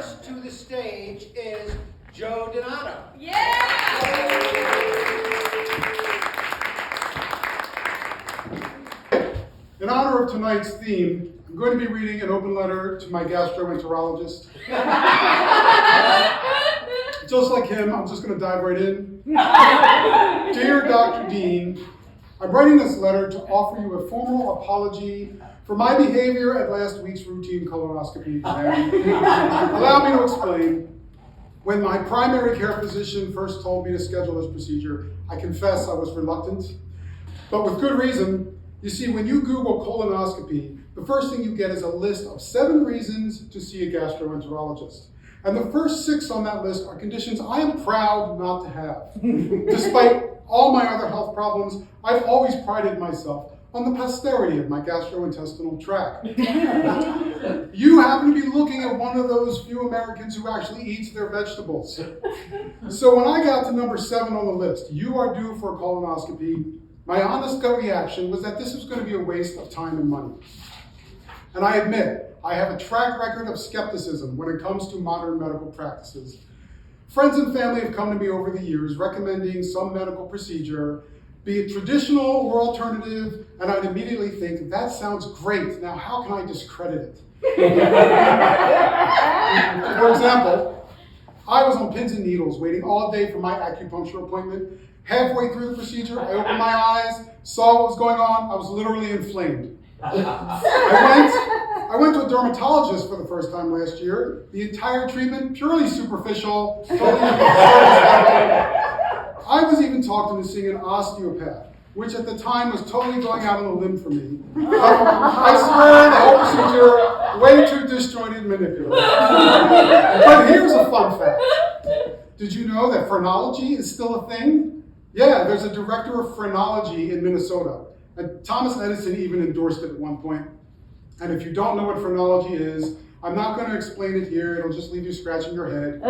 first to the stage is Joe Donato. Yeah! In honor of tonight's theme, I'm going to be reading an open letter to my gastroenterologist. Just like him, I'm just going to dive right in. Dear Dr. Dean, I'm writing this letter to offer you a formal apology for my behavior at last week's routine colonoscopy exam. Allow me to explain. When my primary care physician first told me to schedule this procedure, I confess I was reluctant, but with good reason. You see, when you Google colonoscopy, the first thing you get is a list of 7 reasons to see a gastroenterologist. And the first 6 on that list are conditions I am proud not to have. Despite all my other health problems, I've always prided myself on the posterity of my gastrointestinal tract. You happen to be looking at one of those few Americans who actually eats their vegetables. So when I got to number 7 on the list, you are due for a colonoscopy, my honest gut reaction was that this was going to be a waste of time and money. And I admit, I have a track record of skepticism when it comes to modern medical practices. Friends and family have come to me over the years recommending some medical procedure, be it traditional or alternative, and I'd immediately think, that sounds great. Now, how can I discredit it? For example, I was on pins and needles waiting all day for my acupuncture appointment. Halfway through the procedure, I opened my eyes, saw what was going on. I was literally inflamed. I went to a dermatologist for the first time last year. The entire treatment, purely superficial, totally I was even talked into seeing an osteopath, which at the time was totally going out on a limb for me. I swear the whole procedure, way too disjointed and manipulative. But here's a fun fact. Did you know that phrenology is still a thing? Yeah, there's a director of phrenology in Minnesota. And Thomas Edison even endorsed it at one point. And if you don't know what phrenology is, I'm not going to explain it here. It'll just leave you scratching your head.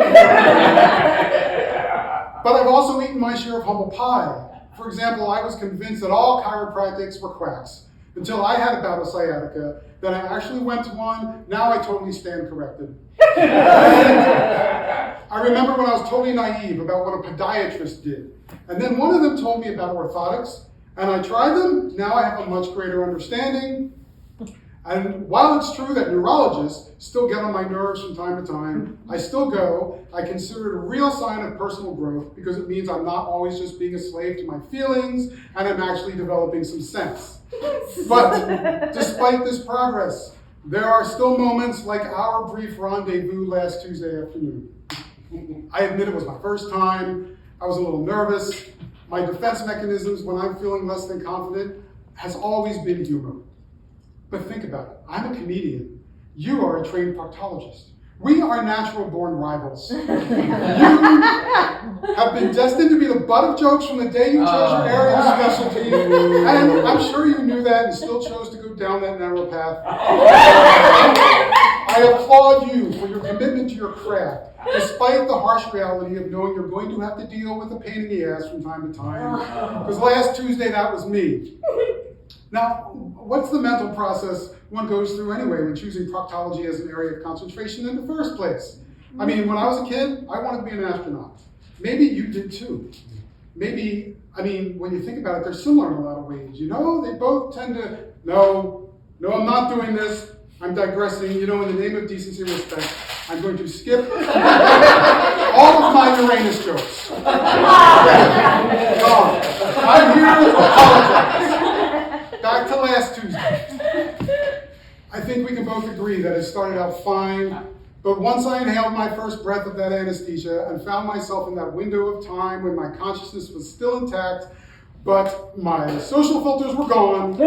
But I've also eaten my share of humble pie. For example, I was convinced that all chiropractics were quacks until I had a bout of sciatica. Then I actually went to one. Now I totally stand corrected. I remember when I was totally naive about what a podiatrist did. And then one of them told me about orthotics, and I tried them. Now I have a much greater understanding. And while it's true that neurologists still get on my nerves from time to time, I still go. I consider it a real sign of personal growth because it means I'm not always just being a slave to my feelings, and I'm actually developing some sense. But despite this progress, there are still moments like our brief rendezvous last Tuesday afternoon. I admit it was my first time. I was a little nervous. My defense mechanisms when I'm feeling less than confident has always been humor. But think about it. I'm a comedian. You are a trained proctologist. We are natural-born rivals. You have been destined to be the butt of jokes from the day you chose your area of specialty, and I'm sure you knew that and still chose to go down that narrow path. I applaud you for your commitment to your craft, despite the harsh reality of knowing you're going to have to deal with a pain in the ass from time to time. Because last Tuesday, that was me. Now, what's the mental process one goes through anyway when choosing proctology as an area of concentration in the first place? I mean, when I was a kid, I wanted to be an astronaut. Maybe you did too. Maybe, when you think about it, they're similar in a lot of ways. You know, they both tend to, no, I'm not doing this. I'm digressing. In the name of decency and respect, I'm going to skip all of my Uranus jokes. I'm here to apologize. Back to last Tuesday. I think we can both agree that it started out fine, but once I inhaled my first breath of that anesthesia and found myself in that window of time when my consciousness was still intact, but my social filters were gone,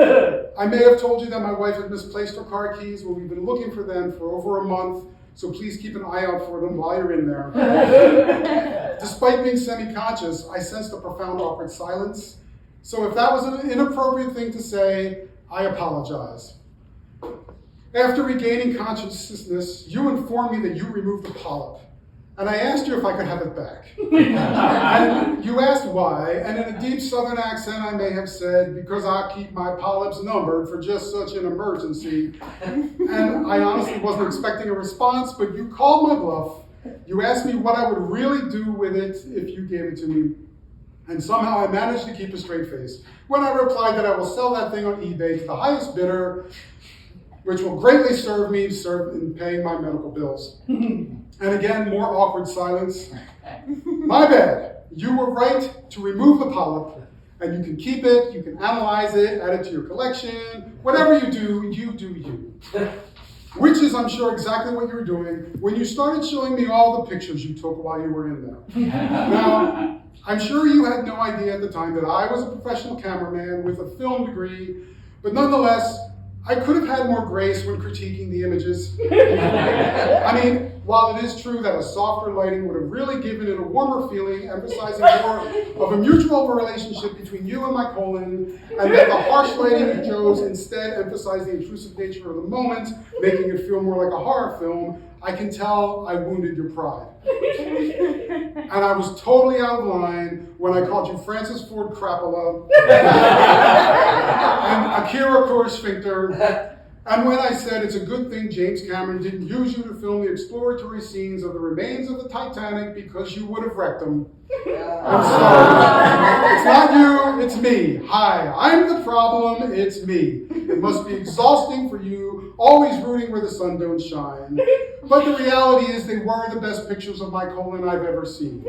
I may have told you that my wife had misplaced her car keys. Well, we've been looking for them for over a month, so please keep an eye out for them while you're in there. Despite being semi-conscious, I sensed a profound awkward silence. So if that was an inappropriate thing to say, I apologize. After regaining consciousness, you informed me that you removed the polyp. and I asked you if I could have it back. And you asked why, and in a deep Southern accent I may have said, because I keep my polyps numbered for just such an emergency. And I honestly wasn't expecting a response, but you called my bluff. You asked me what I would really do with it if you gave it to me. And somehow I managed to keep a straight face when I replied that I will sell that thing on eBay to the highest bidder, which will greatly serve in paying my medical bills. And again, more awkward silence. My bad. You were right to remove the polyp, and you can keep it, you can analyze it, add it to your collection. Whatever you do you. Which is, I'm sure, exactly what you were doing when you started showing me all the pictures you took while you were in there. Now, I'm sure you had no idea at the time that I was a professional cameraman with a film degree, but nonetheless, I could have had more grace when critiquing the images. I mean, while it is true that a softer lighting would have really given it a warmer feeling, emphasizing more of a mutual relationship between you and my colon, and that the harsh lighting you chose instead emphasized the intrusive nature of the moment, making it feel more like a horror film, I can tell I wounded your pride. And I was totally out of line when I called you Francis Ford Coppola and Akira Kurosawa, and when I said it's a good thing James Cameron didn't use you to film the exploratory scenes of the remains of the Titanic because you would have wrecked them. I'm sorry. It's not you, it's me. Hi, I'm the problem, it's me. It must be exhausting for you, always rooting where the sun don't shine. But the reality is they were the best pictures of my colon I've ever seen.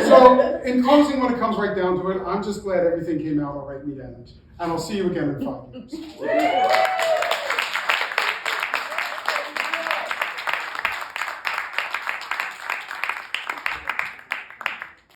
So, in closing, when it comes right down to it, I'm just glad everything came out all right in the end. And I'll see you again in 5 years.